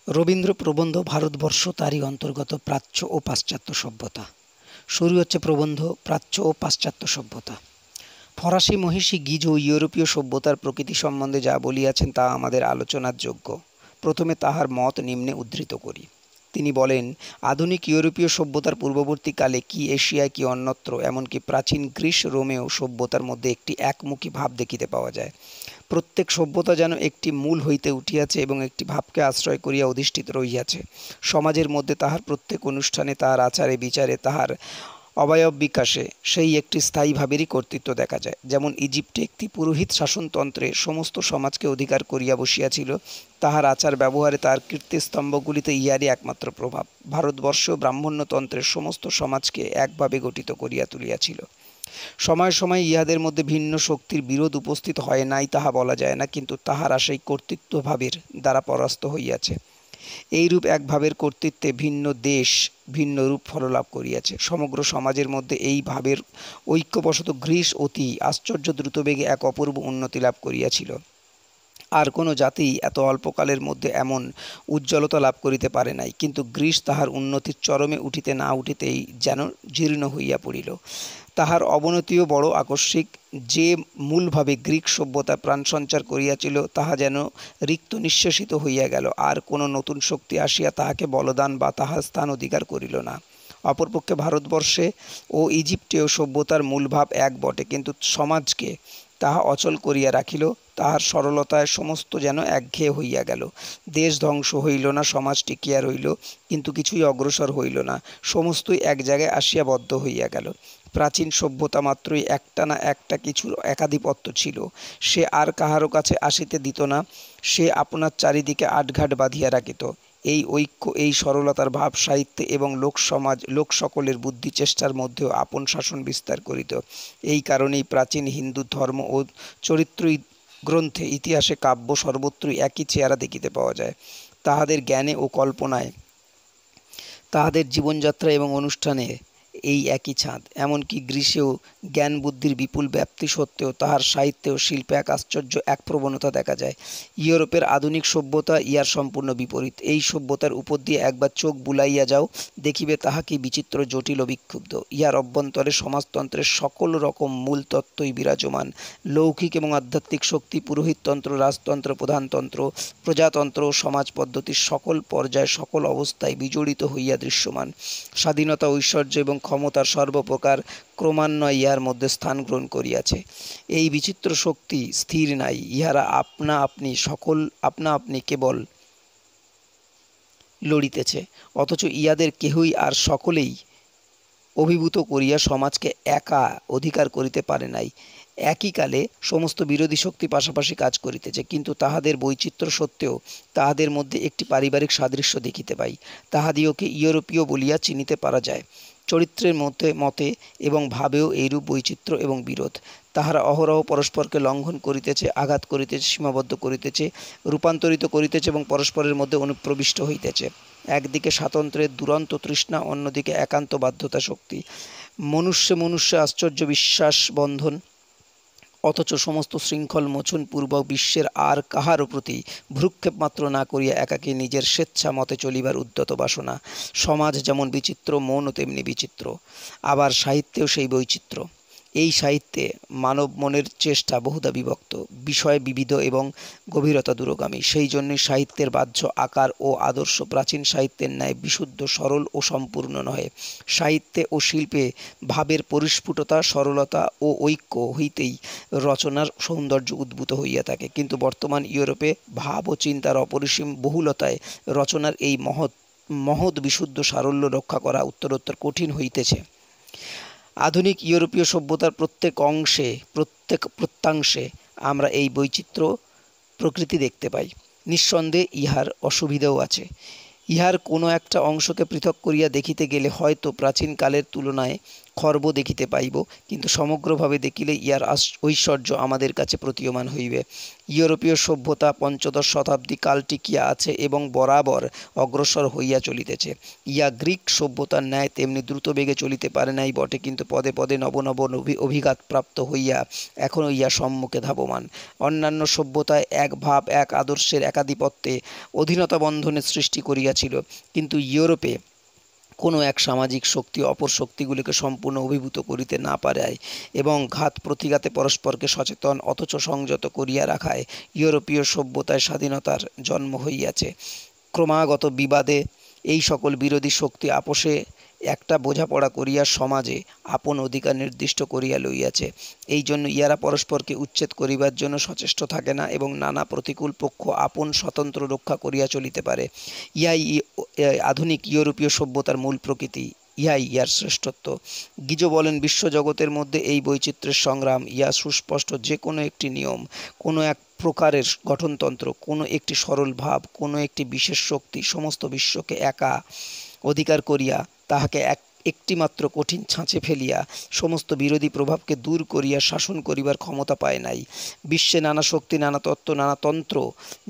রবীন্দ্র প্রবন্ধ ভারতবর্ষ তারই অন্তর্গত প্রাচ্য ও পাশ্চাত্য সভ্যতা। শুরু হচ্ছে প্রবন্ধ প্রাচ্য ও পাশ্চাত্য সভ্যতা। ফরাসি মহিষী গিজো ইউরোপীয় সভ্যতার প্রকৃতি সম্বন্ধে যা বলিয়াছেন তা আমাদের আলোচনার যোগ্য। প্রথমে তাহার মত নিম্নে উদ্ধৃত করি। তিনি বলেন, আধুনিক ইউরোপীয় সভ্যতার পূর্ববর্তীকালে কি এশিয়ায় কি অন্যত্র এমনকি প্রাচীন গ্রিস রোমেও সভ্যতার মধ্যে একটি একমুখী ভাব দেখিতে পাওয়া যায়। প্রত্যেক সভ্যতা যেন একটি মূল হইতে উঠিয়াছে এবং একটি ভাবকে আশ্রয় করিয়া অধিষ্ঠিত রহিয়াছে। সমাজের মধ্যে তাহার প্রত্যেক অনুষ্ঠানে, তাহার আচারে বিচারে, তাহার অবয়ব বিকাশে সেই একটি স্থায়ী ভাবেরই কর্তৃত্ব দেখা যায়। যেমন ইজিপ্টে একটি পুরোহিত শাসনতন্ত্রে সমস্ত সমাজকে অধিকার করিয়া বসিয়াছিল, তাহার আচার ব্যবহারে তাহার কীর্তিস্তম্ভগুলিতে ইহারই একমাত্র প্রভাব। ভারতবর্ষ ব্রাহ্মণ্যতন্ত্রের সমস্ত সমাজকে একভাবে গঠিত করিয়া তুলিয়াছিল। সময় সময় ইহাদের মধ্যে ভিন্ন শক্তির বিরোধ উপস্থিত হয় নাই তাহা বলা যায় না, কিন্তু তাহারা সেই কর্তৃত্বভাবের দ্বারা পরাস্ত হইয়াছে। এইরূপ এক ভাবের কর্তৃত্বে ভিন্ন দেশ ভিন্ন রূপ ফললাভ করিয়াছে। সমগ্র সমাজের মধ্যে এই ভাবের ঐক্যবশত গ্রীস অতি আশ্চর্য দ্রুতবেগে এক অপূর্ব উন্নতি লাভ করিয়াছিল। আর কোনো জাতি এত অল্পকালের মধ্যে এমন উজ্জ্বলতা লাভ করিতে পারে নাই, কিন্তু গ্রীস তাহার উন্নতির চরমে উঠিতে না উঠিতেই যেন জীর্ণ হইয়া পড়িল। তাহার অবনতিও বড় আকস্মিক। যে মূলভাবে গ্রিক সভ্যতা প্রাণ সঞ্চার করিয়াছিল তাহা যেন রিক্ত নিঃশেষিত হইয়া গেল, আর কোনো নতুন শক্তি আসিয়া তাহাকে বলদান বা তাহার স্থান অধিকার করিল না। অপরপক্ষে ভারতবর্ষে ও ইজিপ্টেও সভ্যতার মূলভাব এক বটে, কিন্তু সমাজকে তাহা অচল করিয়া রাখিল। তাহার সরলতায় সমস্ত যেন একঘেয়ে হইয়া গেল। দেশ ধ্বংস হইল না, সমাজ টিকিয়া রহিল, কিন্তু কিছুই অগ্রসর হইল না, সমস্তই এক জায়গায় আসিয়া বদ্ধ হইয়া গেল। প্রাচীন সভ্যতা মাত্রই একটা না একটা কিছুর একাধিপত্য ছিল, সে আর কাহারও কাছে আসিতে দিত না, সে আপনার চারিদিকে আটঘাট বাঁধিয়া রাখিত। এই ঐক্য, এই সরলতার ভাব সাহিত্যে এবং লোক সকলের বুদ্ধি চেষ্টার মধ্যেও আপন শাসন বিস্তার করিত। এই কারণেই প্রাচীন হিন্দু ধর্ম ও চরিত্র গ্রন্থে, ইতিহাসে, কাব্য সর্বত্রই একই চেহারা দেখিতে পাওয়া যায়। তাহাদের জ্ঞানে ও কল্পনায়, তাহাদের জীবনযাত্রা এবং অনুষ্ঠানে এই একই ছাঁদ। এমনকি গ্রীসেও জ্ঞান বুদ্ধির বিপুল ব্যাপ্তি সত্ত্বেও তাহার সাহিত্যে ও শিল্পে এক আশ্চর্য এক প্রবণতা দেখা যায়। ইউরোপের আধুনিক সভ্যতা ইহার সম্পূর্ণ বিপরীত। এই সভ্যতার উপর দিয়ে একবার চোখ বুলাইয়া যাও, দেখিবে তাহা কি বিচিত্র, জটিল ও বিক্ষুব্ধ। ইহার অভ্যন্তরে সমাজতন্ত্রের সকল রকম মূল তত্ত্বই বিরাজমান। লৌকিক এবং আধ্যাত্মিক শক্তি, পুরোহিততন্ত্র, রাজতন্ত্র, প্রধানতন্ত্র, প্রজাতন্ত্র ও সমাজ পদ্ধতির সকল পর্যায়, সকল অবস্থায় বিজড়িত হইয়া দৃশ্যমান। স্বাধীনতা, ঐশ্বর্য এবং ক্ষমতার সর্বপ্রকার ক্রমান্বয়ে ইহার মধ্যে স্থান গ্রহণ করিয়াছে। এই বিচিত্র শক্তি স্থির নাই, ইহারা আপনা আপনি কেবল লড়িতেছে, অথচ ইহাদের কেহই আর সকলেই অভিভূত করিয়া সমাজকে একা অধিকার করিতে পারে নাই। একই কালে সমস্ত বিরোধী শক্তি পাশাপাশি কাজ করিতেছে, কিন্তু তাহাদের বৈচিত্র্য সত্ত্বেও তাহাদের মধ্যে একটি পারিবারিক সাদৃশ্য দেখিতে পাই। তাহাদিওকে ইউরোপীয় বলিয়া চিনিতে পারা যায়। চরিত্রের মতে এবং ভাবেও এইরূপ বৈচিত্র্য এবং বিরোধ। তাহারা অহরহ পরস্পরকে লঙ্ঘন করিতেছে, আঘাত করিতেছে, সীমাবদ্ধ করিতেছে, রূপান্তরিত করিতেছে এবং পরস্পরের মধ্যে অনুপ্রবিষ্ট হইতেছে। একদিকে স্বাতন্ত্র্যের দুরন্ত তৃষ্ণা, অন্যদিকে একান্ত বাধ্যতা শক্তি। মনুষ্যে আশ্চর্য বিশ্বাস বন্ধন, অথচ সমস্ত শৃঙ্খল মোচন পূর্বক বিশ্বের আর কাহারও প্রতি ভ্রূক্ষেপ মাত্র না করিয়া একাকী নিজের স্বেচ্ছা মতে চলিবার উদ্যত বাসনা। সমাজ যেমন বিচিত্র, মনও তেমনি বিচিত্র। আবার সাহিত্যেও সেই বৈচিত্র্য। এই সাহিত্যে মানব মনের চেষ্টা বহুধা বিভক্ত, বিষয় বিবিধ এবং গভীরতা দূরগামী। সেই জন্যই সাহিত্যের বাহ্য আকার ও আদর্শ প্রাচীন সাহিত্যের ন্যায় বিশুদ্ধ, সরল ও সম্পূর্ণ নহে। সাহিত্যে ও শিল্পে ভাবের পরিস্ফুটতা, সরলতা ও ঐক্য হইতেই রচনার সৌন্দর্য উদ্ভূত হইয়া থাকে, কিন্তু বর্তমান ইউরোপে ভাব ও চিন্তার অপরিসীম বহুলতায় রচনার এই মহৎ বিশুদ্ধ সারল্য রক্ষা করা উত্তরোত্তর কঠিন হইতেছে। আধুনিক ইউরোপীয় সভ্যতার প্রত্যেক অংশে, প্রত্যেক প্রত্যাংশে আমরা এই বৈচিত্র্য প্রকৃতি দেখতে পাই। নিঃসন্দেহে ইহার অসুবিধাও আছে। ইহার কোনো একটা অংশকে পৃথক করিয়া দেখিতে গেলে হয়তো প্রাচীন কালের তুলনায় খর্ব দেখিতে পাইব, কিন্তু সমগ্রভাবে দেখিলে ইহার ঐশ্বর্য আমাদের কাছে প্রতীয়মান হইবে। ইউরোপীয় সভ্যতা পঞ্চদশ শতাব্দী কাল টিকিয়া আছে এবং বরাবর অগ্রসর হইয়া চলিতেছে। ইহা গ্রীক সভ্যতার ন্যায় তেমনি দ্রুত বেগে চলিতে পারে নাই বটে, কিন্তু পদে পদে নব নব অভিঘাত প্রাপ্ত হইয়া এখনও ইহা সম্মুখে ধাবমান। অন্যান্য সভ্যতায় এক ভাব এক আদর্শের একাধিপত্যে অধীনতা বন্ধনের সৃষ্টি করিয়াছিল, কিন্তু ইউরোপে কোনো এক সামাজিক শক্তি অপর শক্তিগুলিকে সম্পূর্ণ অভিভূত করিতে না পারায় এবং ঘাত প্রতিঘাতে পরস্পরকে সচেতন অথচ সংযত করিয়া রাখায় ইউরোপীয় সভ্যতায় স্বাধীনতার জন্ম হইয়াছে। ক্রমাগত বিবাদে এই সকল বিরোধী শক্তি আপোষে একটা বোঝাপড়া করিয়া সমাজে আপন অধিকার নির্দিষ্ট করিয়া লইয়াছে। এই জন্য ইহারা পরস্পরকে উচ্ছেদ করিবার জন্য সচেষ্ট থাকে না এবং নানা প্রতিকূল পক্ষ আপন স্বতন্ত্র রক্ষা করিয়া চলিতে পারে। ইহাই আধুনিক ইউরোপীয় সভ্যতার মূল প্রকৃতি, ইহাই ইহার শ্রেষ্ঠত্ব। গিজো বলেন, বিশ্বজগতের মধ্যে এই বৈচিত্র্যের সংগ্রাম ইহা সুস্পষ্ট। যে কোনো একটি নিয়ম, কোনো এক প্রকারের গঠনতন্ত্র, কোনো একটি সরল ভাব, কোনো একটি বিশেষ শক্তি সমস্ত বিশ্বকে একা অধিকার করিয়া তাহাকে একটিমাত্র কঠিন ছাঁচে ফেলিয়া সমস্ত বিরোধী প্রভাবকে দূর করিয়া শাসন করিবার ক্ষমতা পায় নাই। বিশ্বে নানা শক্তি, নানা তত্ত্ব, নানা তন্ত্র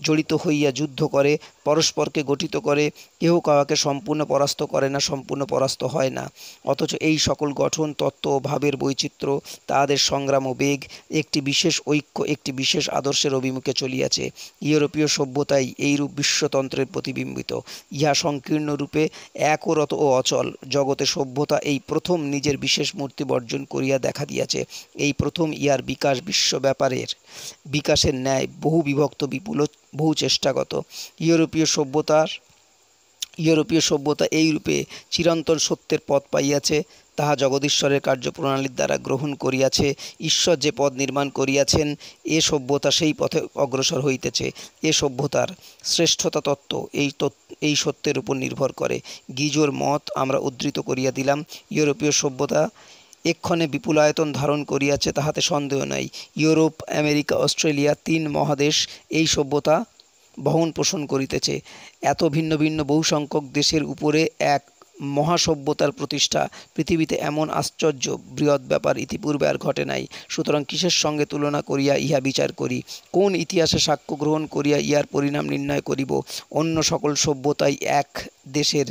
জড়িত হইয়া যুদ্ধ করে, পরস্পরকে গঠিত করে, কেহ কাহাকে সম্পূর্ণ পরাস্ত করে না, সম্পূর্ণ পরাস্ত হয় না। অথচ এই সকল গঠন, তত্ত্ব ও ভাবের বৈচিত্র্য, তাহাদের সংগ্রাম ও বেগ একটি বিশেষ ঐক্য, একটি বিশেষ আদর্শের অভিমুখে চলিয়াছে। ইউরোপীয় সভ্যতাই এইরূপ বিশ্বতন্ত্রের প্রতিবিম্বিত। ইহা সংকীর্ণ রূপে একরত ও অচল। জগতে সভ্যতা এই প্রথম নিজের বিশেষ মূর্তি বর্জন করিয়া দেখা দিয়াছে। এই প্রথম ইহার বিকাশ বিশ্ব ব্যাপারের বিকাশের ন্যায় বহু বিভক্ত, বিপুল, বহু চেষ্টাগত। ইউরোপীয় সভ্যতা এই রূপে চিরন্তন সত্যের পথ পাইয়াছে, তাহা জগদীশ্বরের কার্যপ্রণালীর দ্বারা গ্রহণ করিয়াছে। ঈশ্বর যে পথ নির্মাণ করিয়াছেন, এ সভ্যতা সেই পথে অগ্রসর হইতেছে। এ সভ্যতার শ্রেষ্ঠতা তত্ত্ব এই সত্যের উপর নির্ভর করে। গিজোর মত আমরা উদ্ধৃত করিয়া দিলাম। ইউরোপীয় সভ্যতা এক্ষণে বিপুলায়তন ধারণ করিয়াছে, তাহাতে সন্দেহ নাই। ইউরোপ, আমেরিকা, অস্ট্রেলিয়া, 3 মহাদেশ এই সভ্যতা বহন পোষণ করিতেছে। এত ভিন্ন ভিন্ন বহু সংখ্যক দেশের উপরে এক মহাসভ্যতার প্রতিষ্ঠা পৃথিবীতে এমন আশ্চর্য বৃহৎ ব্যাপার ইতিপূর্বে আর ঘটে নাই। সুতরাং কিসের সঙ্গে তুলনা করিয়া ইহা বিচার করি? কোন ইতিহাসে সাক্ষ্য গ্রহণ করিয়া ইহার পরিণাম নির্ণয় করিব? অন্য সকল সভ্যতাই এক দেশের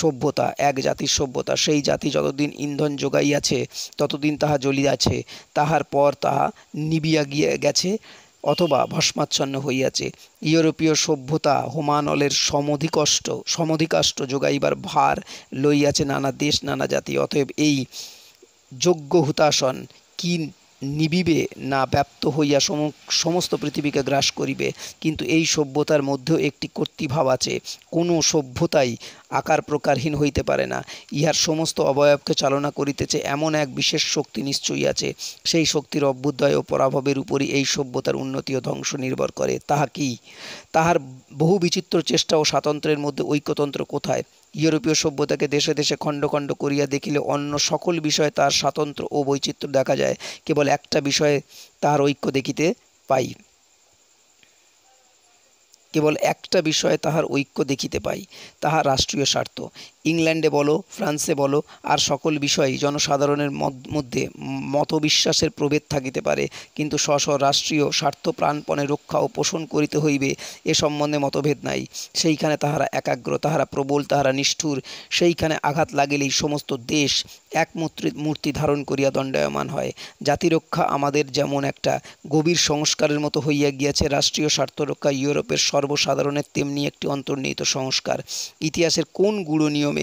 সভ্যতা, এক জাতির সভ্যতা। সেই জাতি যতদিন ইন্ধন যোগাইয়াছে ততদিন তাহা জ্বলিয়াছে, তাহার পর তাহা নিবিয়া গিয়ে গেছে অথবা ভস্মাচ্ছন্ন হইয়াছে। ইউরোপীয় সভ্যতা হোমানলের সমধিকাষ্ট যোগাইবার ভার লইয়াছে নানা দেশ, নানা জাতি। অতএব এই যোগ্য হুতাশন কি নিবিবে না ব্যাপ্ত হইয়া সমস্ত পৃথিবীকে গ্রাস করিবে? কিন্তু এই সভ্যতার মধ্যেও একটি কর্তৃভাব আছে। কোনো সভ্যতাই আকার প্রকারহীন হইতে পারে না। ইহার সমস্ত অবয়বকে চালনা করিতেছে এমন এক বিশেষ শক্তি নিশ্চয়ই আছে। সেই শক্তির অভ্যুদয় ও পরাভবের উপরই এই সভ্যতার উন্নতি ও ধ্বংস নির্ভর করে। তাহা কি? তাহার বহু বিচিত্র চেষ্টা ও স্বাতন্ত্র্যের মধ্যে ঐক্যতন্ত্র কোথায়? ইউরোপীয় সভ্যতাকে দেশে দেশে খণ্ড খণ্ড করিয়া দেখিলে অন্য সকল বিষয়ে তার স্বাতন্ত্র্য ও বৈচিত্র্য দেখা যায়, কেবল একটা বিষয়ে তাহার ঐক্য দেখিতে পাই। কেবল একটা বিষয়ে তাহার ঐক্য দেখিতে পাই, তাহার রাষ্ট্রীয় স্বার্থ। ইংল্যান্ডে বলো, ফ্রান্সে বলো, আর সকল বিষয়েই জনসাধারণের মধ্যে মতবিশ্বাসের প্রভেদ থাকিতে পারে, কিন্তু স্ব রাষ্ট্রীয় স্বার্থ প্রাণপণে রক্ষা ও পোষণ করিতে হইবে এ সম্বন্ধে মতভেদ নাই। সেইখানে তাহারা একাগ্র, তাহারা প্রবল, তাহারা নিষ্ঠুর। সেইখানে আঘাত লাগিলেই সমস্ত দেশ এক মূর্তি ধারণ করিয়া দণ্ডায়মান হয়। জাতিরক্ষা আমাদের যেমন একটা গভীর সংস্কারের মতো হইয়া গিয়াছে, রাষ্ট্রীয় স্বার্থ রক্ষা ইউরোপের সর্বসাধারণের তেমনি একটি অন্তর্নিহিত সংস্কার। ইতিহাসের কোন গূঢ় নিয়মে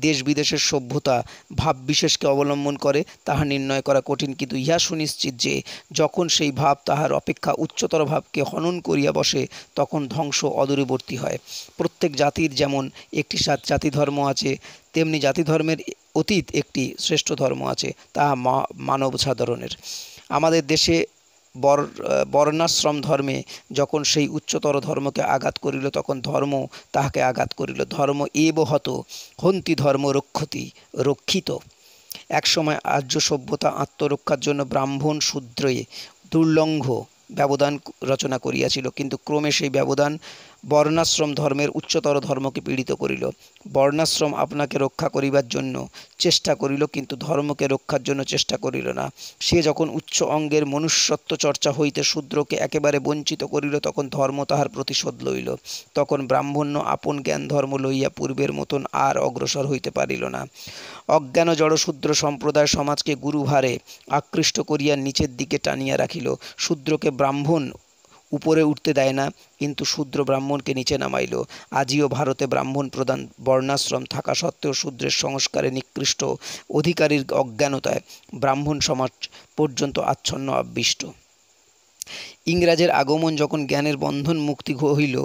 দেশ বিদেশের সভ্যতা ভাব বিশেষকে অবলম্বন করে তাহা নির্ণয় করা কঠিন, কিন্তু ইহা সুনিশ্চিত যে যখন সেই ভাব তাহার অপেক্ষা উচ্চতর ভাবকে হনন করিয়া বসে, তখন ধ্বংস অদূরবর্তী হয়। প্রত্যেক জাতির যেমন একটি জাতিধর্ম আছে, তেমনি জাতিধর্মের অতীত একটি শ্রেষ্ঠ ধর্ম আছে, তাহা মানব সাধারণের। আমাদের দেশে বর্ণাশ্রম ধর্মে যখন সেই উচ্চতর ধর্মকে আঘাত করিল, তখন ধর্ম তাহাকে আঘাত করিল। ধর্ম এব হত হন্তি ধর্ম রক্ষিত। একসময় আর্য সভ্যতা আত্মরক্ষার জন্য ব্রাহ্মণ শূদ্রে দুর্লঙ্ঘ ব্যবধান রচনা করিয়াছিল, কিন্তু ক্রমে সেই ব্যবধান বর্ণাশ্রম ধর্মের উচ্চতর ধর্মকে পীড়িত করিল। বর্ণাশ্রম আপনাকে রক্ষা করিবার জন্য চেষ্টা করিল, কিন্তু ধর্মকে রক্ষার জন্য চেষ্টা করিল না। সে যখন উচ্চ অঙ্গের মনুষ্যত্ব চর্চা হইতে শূদ্রকে একেবারে বঞ্চিত করিল, তখন ধর্ম তাহার প্রতিশোধ লইল। তখন ব্রাহ্মণ্য আপন জ্ঞান ধর্ম লইয়া পূর্বের মতন আর অগ্রসর হইতে পারিল না। অজ্ঞান জড়শূদ্র সম্প্রদায় সমাজকে গুরুভারে আকৃষ্ট করিয়া নিচের দিকে টানিয়া রাখিল। শূদ্রকে ব্রাহ্মণ উপরে উঠতে দেয় না, কিন্তু শূদ্র ব্রাহ্মণকে নিচে নামাইল। আজিও ভারতে ব্রাহ্মণ প্রধান বর্ণাশ্রম থাকা সত্ত্বেও শূদ্রের সংস্কারে নিকৃষ্ট অধিকারীর অজ্ঞানতায় ব্রাহ্মণ সমাজ পর্যন্ত আচ্ছন্ন আবিষ্ট। ইংরাজের আগমন যখন জ্ঞানের বন্ধন মুক্তি হইল,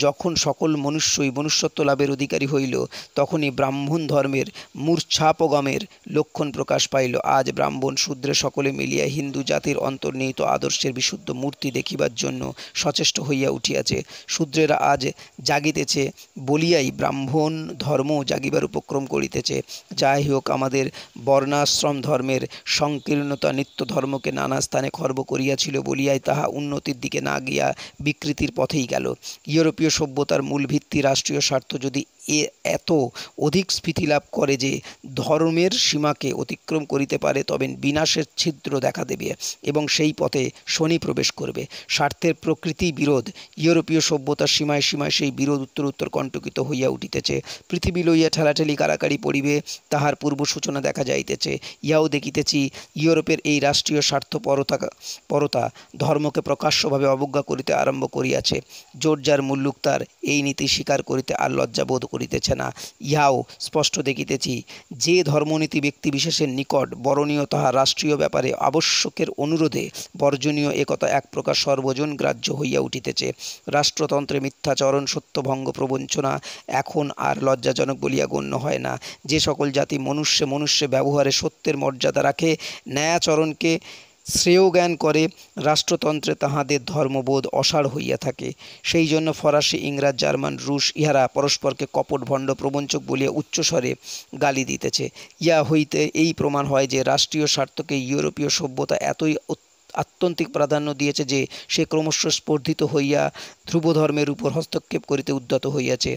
যখন সকল মনুষ্যই মনুষ্যত্ব লাভের অধিকারী হইল, তখনই ব্রাহ্মণ ধর্মের মূর্ছাপগমের লক্ষণ প্রকাশ পাইল। আজ ব্রাহ্মণ শূদ্রে সকলে মিলিয়া হিন্দু জাতির অন্তর্নিহিত আদর্শের বিশুদ্ধ মূর্তি দেখিবার জন্য সচেষ্ট হইয়া উঠিয়াছে। শূদ্রেরা আজ জাগিতেছে বলিয়াই ব্রাহ্মণ ধর্ম জাগিবার উপক্রম করিতেছে। যাই হোক, আমাদের বর্ণাশ্রম ধর্মের সংকীর্ণতা নিত্য ধর্মকে নানা স্থানে খর্ব করিয়াছিল বলিয়াই তাহা উন্নতির দিকে না গিয়া বিকৃতির পথেই গেল। ইউরোপীয় সভ্যতার মূল ভিত্তি রাষ্ট্রীয় স্বার্থ যদি এত অধিক স্ফীতি লাভ করে যে ধর্মের সীমাকে অতিক্রম করিতে পারে, তবে বিনাশের ছিদ্র দেখা দেবে এবং সেই পথে শনি প্রবেশ করবে। স্বার্থের প্রকৃতি বিরোধ। ইউরোপীয় সভ্যতার সীমায় সীমায় সেই বিরোধ উত্তর কণ্টকিত হইয়া উঠিতেছে। পৃথিবী লইয়া ঠেলাঠেলি কারাকারি পড়িবে, তাহার পূর্ব সূচনা দেখা যাইতেছে। ইহাও দেখিতেছি, ইউরোপের এই রাষ্ট্রীয় স্বার্থপরতা ধর্মকে প্রকাশ্যভাবে অবজ্ঞা করিতে আরম্ভ করিয়াছে। জোরজার মুল্লুক তার এই নীতি স্বীকার করিতে আর লজ্জাবোধ করিতেছে না। ইহাও স্পষ্ট দেখিতেছি, যে ধর্মনীতি ব্যক্তি বিশেষের নিকট বরণীয়, তাহা রাষ্ট্রীয় ব্যাপারে আবশ্যকের অনুরোধে বর্জনীয়, একথা এক প্রকার সর্বজন গ্রাহ্য হইয়া উঠিতেছে। রাষ্ট্রতন্ত্রে মিথ্যাচরণ, সত্যভঙ্গ, প্রবঞ্চনা এখন আর লজ্জাজনক বলিয়া গণ্য হয় না। যে সকল জাতি মনুষ্যে ব্যবহারে সত্যের মর্যাদা রাখে, ন্যায়াচরণকে শ্রেয় জ্ঞান করে, রাষ্ট্রতন্ত্রে তাহাদের ধর্মবোধ অসাড় হইয়া থাকে। সেই জন্য ফরাসি, ইংরাজ, জার্মান, রুশ ইহারা পরস্পরকে কপট, ভণ্ড, প্রবঞ্চক বলিয়া উচ্চস্বরে গালি দিতেছে। ইহা হইতে এই প্রমাণ হয় যে রাষ্ট্রীয় স্বার্থকে ইউরোপীয় সভ্যতা এতই আত্যন্তিক প্রাধান্য দিয়েছে যে সে ক্রমশ স্পর্ধিত হইয়া ধ্রুবধর্মের উপর হস্তক্ষেপ করিতে উদ্যত হইয়াছে।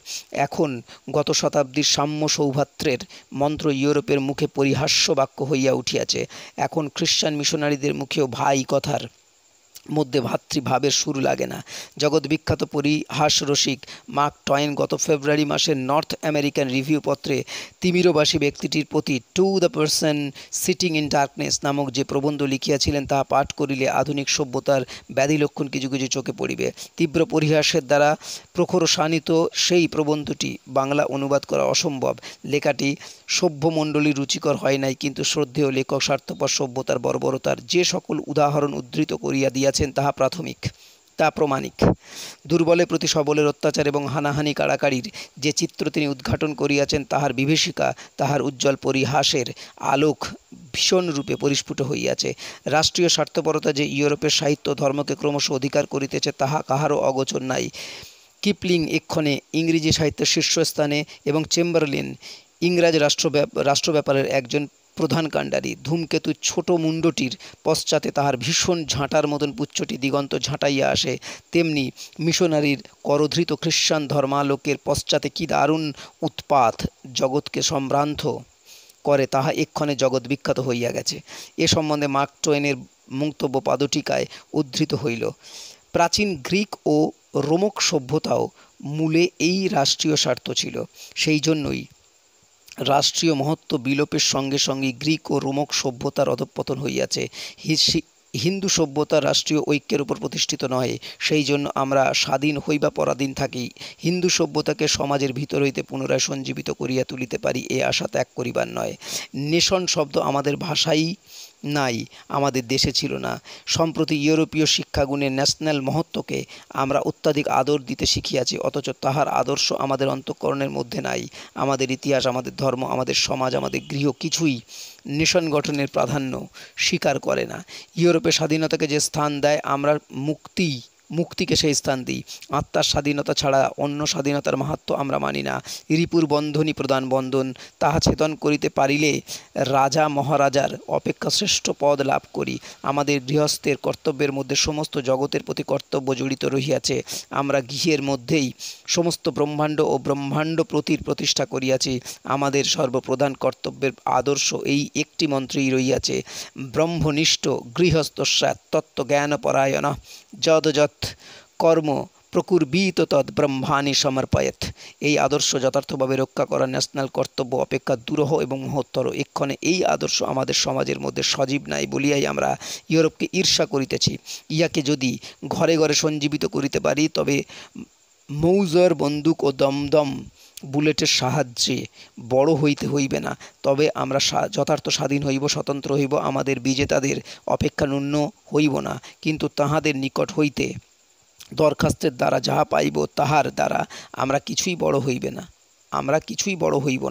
এখন গত শতাব্দীর সাম্য সৌভ্রাতৃর মন্ত্র ইউরোপের মুখে পরিহাস্য বাক্য হইয়া উঠিয়াছে। এখন খ্রিশ্চান মিশনারিদের মুখেও ভাই কথার মধ্যে ভাতৃভাবের সুর লাগে না। জগৎ বিখ্যাত পরিহাস রসিক মার্ক টয়েন গত ফেব্রুয়ারি মাসের নর্থ আমেরিকান রিভিউ পত্রে তিমিরবাসী ব্যক্তিটির প্রতি to the person sitting in darkness নামক যে প্রবন্ধ লিখিয়াছিলেন, তাহা পাঠ করিলে আধুনিক সভ্যতার ব্যাধি লক্ষণ কিছু কিছু চোখে পড়িবে। তীব্র পরিহাসের দ্বারা প্রখর শানিত সেই প্রবন্ধটি বাংলা অনুবাদ করা অসম্ভব। লেখাটি সভ্যমণ্ডলী রুচিকর হয় নাই, কিন্তু শ্রদ্ধেয় লেখক স্বার্থপর সভ্যতার বর্বরতার যে সকল উদাহরণ উদ্ধৃত করিয়া দিয়াছেন, তাহা প্রমাণিক। দুর্বলের প্রতি সবলের অত্যাচার এবং হানাহানি কাড়াকাড়ির যে চিত্র তিনি উদ্ঘাটন করিয়াছেন, তাহার বিভীষিকা, তাহার উজ্জ্বল পরিহাসের আলোক ভীষণ রূপে পরিস্ফুট হইয়াছে। রাষ্ট্রীয় স্বার্থপরতা যে ইউরোপের সাহিত্য ধর্মকে ক্রমশ অধিকার করিতেছে, তাহা কাহারও অগোচর নাই। কিপলিং এক্ষণে ইংরেজি সাহিত্যের শীর্ষস্থানে এবং চেম্বারলিন ইংরাজ রাষ্ট্র ব্যাপারের একজন প্রধান কাণ্ডারী। ধূমকেতু ছোট মুণ্ডটির পশ্চাতে তাহার ভীষণ ঝাঁটার মতন পুচ্ছটি দিগন্ত ঝাঁটাইয়া আসে, তেমনি মিশনারির করধৃত খ্রিশ্চান ধর্মালোকের পশ্চাতে কি দারুণ উৎপাত জগৎকে সম্ভ্রান্ত করে, তাহা এক্ষণে জগৎ বিখ্যাত হইয়া গেছে। এ সম্বন্ধে মার্ক টোয়েনের মন্তব্য পাদটিকায় উদ্ধৃত হইল। প্রাচীন গ্রিক ও রোমক সভ্যতাও মূলে এই রাষ্ট্রীয় স্বার্থ ছিল। সেই জন্যই রাষ্ট্রীয় মহত্ব বিলোপের সঙ্গে সঙ্গে গ্রিক ও রোমক সভ্যতার অধঃপতন হইয়াছে। হিন্দু সভ্যতা রাষ্ট্রীয় ঐক্যের উপর প্রতিষ্ঠিত নয়, সেই জন্য আমরা স্বাধীন হইবা পরাধীন থাকি। হিন্দু সভ্যতাকে সমাজের ভিতর হইতে পুনরায় সঞ্জীবিত করিয়া তুলিতে পারি, এ আশা ত্যাগ করিবার নয়। নেশন শব্দ আমাদের ভাষাই নাই, আমাদের দেশে ছিল না। সম্প্রতি ইউরোপীয় শিক্ষাগুণের ন্যাশনাল মহত্বকে আমরা অত্যাধিক আদর দিতে শিখিয়াছি, অথচ তাহার আদর্শ আমাদের অন্তঃকরণের মধ্যে নাই। আমাদের ইতিহাস, আমাদের ধর্ম, আমাদের সমাজ, আমাদের গৃহ কিছুই নেশন গঠনের প্রাধান্য স্বীকার করে না। ইউরোপে স্বাধীনতাকে যে স্থান দেয়, আমরা মুক্তি মুক্তিকে সেই স্থান দিই। আত্মার স্বাধীনতা ছাড়া অন্য স্বাধীনতার মাহাত্ম্য আমরা মানি না। রিপুর বন্ধনী প্রদান বন্ধন, তাহা ছেদন করিতে পারিলে রাজা মহারাজার অপেক্ষা শ্রেষ্ঠ পদ লাভ করি। আমাদের গৃহস্থের কর্তব্যের মধ্যে সমস্ত জগতের প্রতি কর্তব্য জড়িত রহিয়াছে। আমরা গৃহের মধ্যেই সমস্ত ব্রহ্মাণ্ড ও ব্রহ্মাণ্ড প্রতির প্রতিষ্ঠা করিয়াছি। আমাদের সর্বপ্রধান কর্তব্যের আদর্শ এই একটি মন্ত্রেই রহিয়াছে, ব্রহ্মনিষ্ঠ গৃহস্থস্যাৎ তত্ত্বজ্ঞানপরায়ণ যদ যৎ কর্ম প্রকুর্বীত তৎ ব্রহ্মাণি সমর্পয়েৎ। এই আদর্শ যথার্থভাবে রক্ষা করা ন্যাশনাল কর্তব্য অপেক্ষা দুরূহ এবং মহত্তর। এক্ষণে এই আদর্শ আমাদের সমাজের মধ্যে সজীব নাই বলিয়াই আমরা ইউরোপকে ঈর্ষা করিতেছি। ইহাকে যদি ঘরে ঘরে সঞ্জীবিত করিতে পারি, তবে মৌজার বন্দুক ও দমদম বুলেটের সাহায্যে বড় হইতে হইবে না। তবে আমরা যথার্থ স্বাধীন হইব, স্বতন্ত্র হইব, আমাদের বিজেতাদের অপেক্ষা ন্যূন হইব না। কিন্তু তাহাদের নিকট হইতে দরখাস্তের দ্বারা যাহা পাইব, তাহার দ্বারা আমরা কিছুই বড় হইব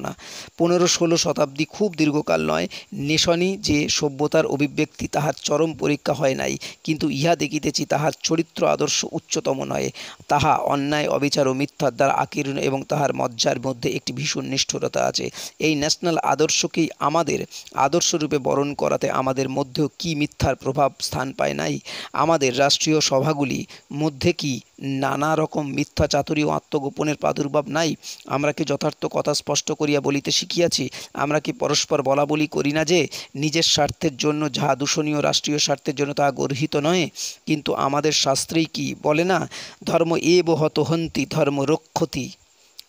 না। 15-16 শতাব্দী খুব দীর্ঘকাল নয়। নেশনই যে সভ্যতার অভিব্যক্তি, তাহার চরম পরীক্ষা হয় নাই, কিন্তু ইহা দেখিতেছি তাহার চরিত্র আদর্শ উচ্চতম নয়। তাহা অন্যায়, অবিচার ও মিথ্যার দ্বারা আকীর্ণ এবং তাহার মজ্জার মধ্যে একটি ভীষণ নিষ্ঠুরতা আছে। এই ন্যাশনাল আদর্শকেই আমাদের আদর্শরূপে বরণ করাতে আমাদের মধ্যেও কি মিথ্যার প্রভাব স্থান পায় নাই? আমাদের রাষ্ট্রীয় সভাগুলি মধ্যে কি নানা রকম মিথ্যা চাতুরী ও আত্মগোপনের প্রাদুর্ভাব নাই? আমরা কি যথার্থ কথা স্পষ্ট করিয়া বলিতে শিখিয়াছি? আমরা কি পরস্পর বলা বলি করি না যে নিজের স্বার্থের জন্য যাহা দূষণীয় রাষ্ট্রীয় স্বার্থের জন্য তাহা গর্হিত নয়? কিন্তু আমাদের শাস্ত্রেই কি বলে না, ধর্ম এব হত হন্তি ধর্ম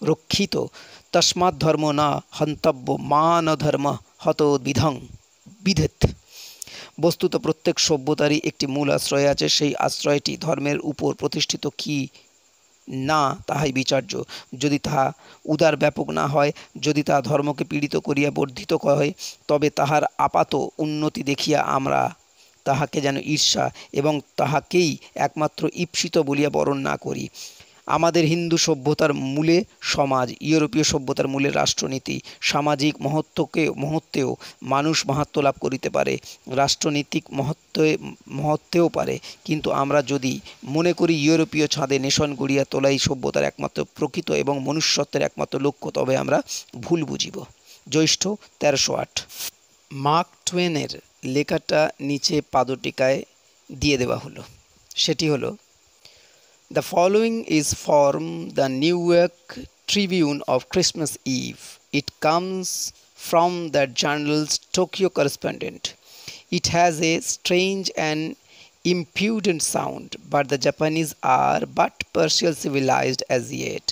রক্ষিত, তস্মাৎ ধর্ম না হন্তব্য মান ধর্ম হত বিধেত। বস্তুত প্রত্যেক সভ্যতারই একটি মূল আশ্রয় আছে। সেই আশ্রয়টি ধর্মের উপর প্রতিষ্ঠিত কি না তাহাই বিচার্য। যদি তাহা উদার ব্যাপক না হয়, যদি তাহা ধর্মকে পীড়িত করিয়া বর্ধিত হয়, তবে তাহার আপাত উন্নতি দেখিয়া আমরা তাহাকে যেন ঈর্ষা এবং তাহাকেই একমাত্র ঈপ্সিত বলিয়া বরণ না করি। আমাদের হিন্দু সভ্যতার মূলে সমাজ, ইউরোপীয় সভ্যতার মূলে রাষ্ট্রনীতি। সামাজিক মহত্বেও মানুষ মাহাত্ম্য লাভ করিতে পারে, রাষ্ট্রনীতিক মহত্বেও পারে। কিন্তু আমরা যদি মনে করি ইউরোপীয় ছাদে নেশন গড়িয়া তোলাই সভ্যতার একমাত্র প্রকৃত এবং মনুষ্যত্বের একমাত্র লক্ষ্য, তবে আমরা ভুল বুঝিব। জ্যৈষ্ঠ 1308। মার্ক টুয়েনের লেখাটা নিচে পাদটিকায় দিয়ে দেওয়া হলো। সেটি হলো, The following is from the Newark Tribune of Christmas Eve. It comes from the journal's Tokyo correspondent. It has a strange and impudent sound, but the Japanese are but partially civilized as yet.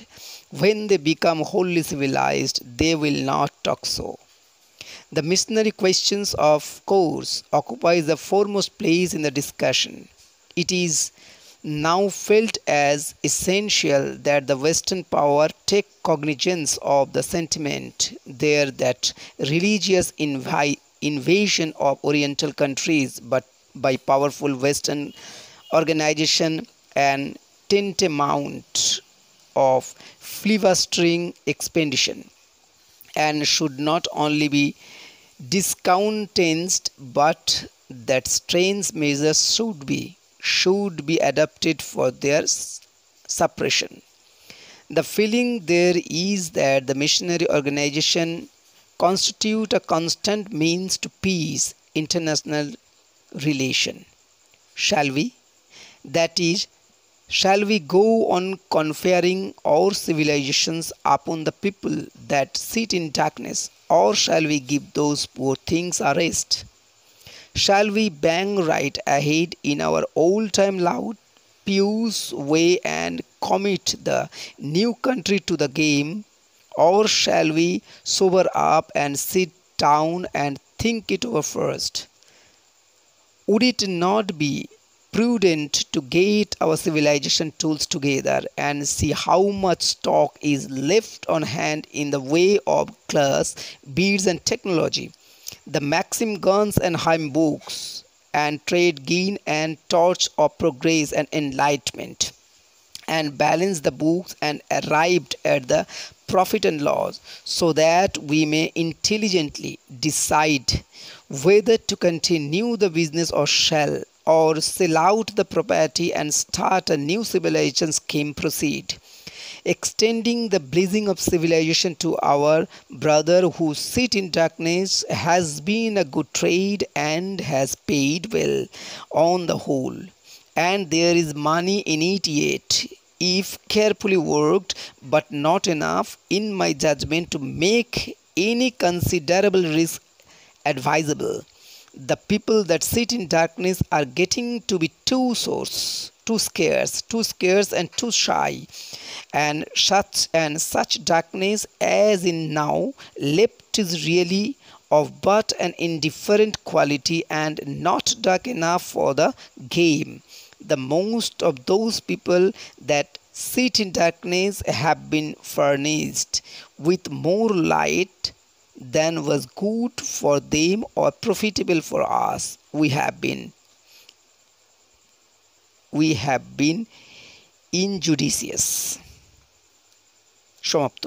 When they become wholly civilized, they will not talk so. The missionary questions, of course, occupies the foremost place in the discussion. It is now felt as essential that the Western power take cognizance of the sentiment there that religious invasion of Oriental countries but by powerful Western organization and tantamount of filibustering expedition, and should not only be discountenanced but that strange measures should be adopted for their suppression. The feeling there is that the missionary organization constitute a constant means to peace, international relation. Shall we? That is, shall we go on conferring our civilizations upon the people that sit in darkness, or shall we give those poor things a rest? Shall we bang right ahead in our old-time loud, pious way and commit the new country to the game, or shall we sober up and sit down and think it over first? Would it not be prudent to get our civilization tools together and see how much stock is left on hand in the way of class, beads and technology, the Maxim guns and hymn books, and trade gain and torch of progress and enlightenment, and balance the books and arrived at the profit and loss, so that we may intelligently decide whether to continue the business or sell out the property and start a new civilization scheme proceed. Extending the blessing of civilization to our brother who sit in darkness has been a good trade and has paid well on the whole. And there is money in it yet, if carefully worked, but not enough, in my judgment, to make any considerable risk advisable. The people that sit in darkness are getting to be too scarce and too shy, and such darkness as in now left is really of but an indifferent quality and not dark enough for the game. The most of those people that sit in darkness have been furnished with more light than was good for them or profitable for us. We have been injudicious. সমাপ্ত।